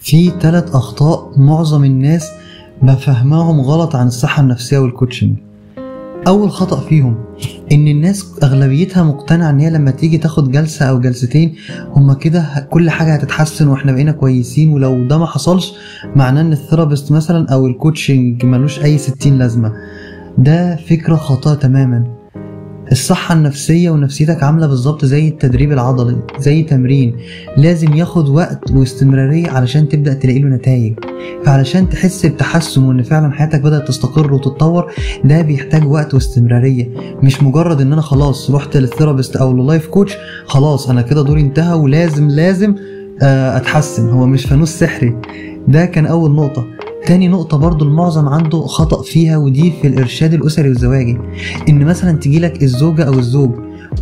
في 3 أخطاء معظم الناس بفهمهم غلط عن الصحة النفسية والكوتشنج. أول خطأ فيهم إن الناس أغلبيتها مقتنعة إن هي لما تيجي تاخد جلسة أو جلستين هما كده كل حاجة هتتحسن وإحنا بقينا كويسين، ولو ده ما حصلش معناه إن الثيرابيست مثلا أو الكوتشنج ملوش أي 60 لازمة. ده فكرة خاطئة تماما. الصحة النفسية ونفسيتك عاملة بالظبط زي التدريب العضلي، زي تمرين لازم ياخد وقت واستمرارية علشان تبدأ تلاقي له نتائج. فعلشان تحس بتحسن وان فعلا حياتك بدأت تستقر وتتطور، ده بيحتاج وقت واستمرارية، مش مجرد ان انا خلاص رحت للثيرابيست او لللايف كوتش خلاص انا كده دوري انتهى ولازم اتحسن. هو مش فانوس سحري. ده كان اول نقطة. تاني نقطة برضو المعظم عنده خطأ فيها، ودي في الإرشاد الأسري والزواجي. إن مثلا تجيلك الزوجة أو الزوج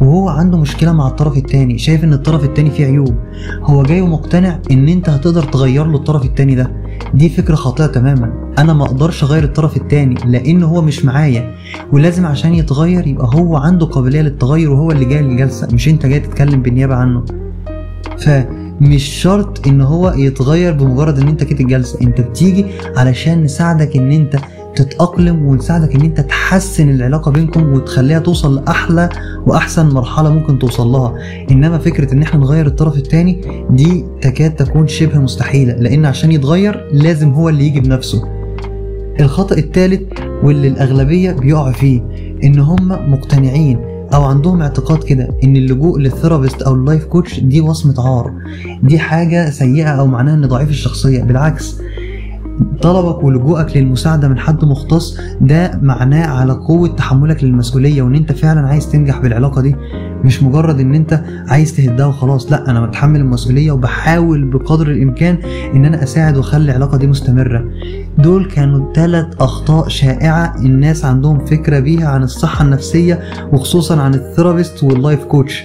وهو عنده مشكلة مع الطرف التاني، شايف إن الطرف التاني فيه عيوب، هو جاي ومقتنع إن أنت هتقدر تغير له الطرف التاني ده. دي فكرة خاطئة تماما. أنا ما أقدرش أغير الطرف التاني لأنه هو مش معايا، ولازم عشان يتغير يبقى هو عنده قابلية للتغير وهو اللي جاي للجلسة، مش أنت جاي تتكلم بالنيابة عنه. مش شرط ان هو يتغير بمجرد ان انت جيت الجلسة، انت بتيجي علشان نساعدك ان انت تتأقلم ونساعدك ان انت تحسن العلاقة بينكم وتخليها توصل لأحلى واحسن مرحلة ممكن توصل لها. انما فكرة ان احنا نغير الطرف التاني دي تكاد تكون شبه مستحيلة، لان عشان يتغير لازم هو اللي يجي بنفسه. الخطأ الثالث واللي الأغلبية بيقع فيه ان هم مقتنعين او عندهم اعتقاد كده ان اللجوء للثيرابيست او اللايف كوتش دي وصمة عار، دي حاجة سيئة او معناها ان ضعيف الشخصية. بالعكس، طلبك ولجوءك للمساعدة من حد مختص ده معناه على قوة تحملك للمسؤولية، وان انت فعلا عايز تنجح بالعلاقة دي، مش مجرد ان انت عايز تهدها وخلاص. لا، انا متحمل المسؤولية وبحاول بقدر الامكان ان انا اساعد واخلي العلاقة دي مستمرة. دول كانوا 3 اخطاء شائعة الناس عندهم فكرة بيها عن الصحة النفسية، وخصوصا عن الثيرابيست واللايف كوتش.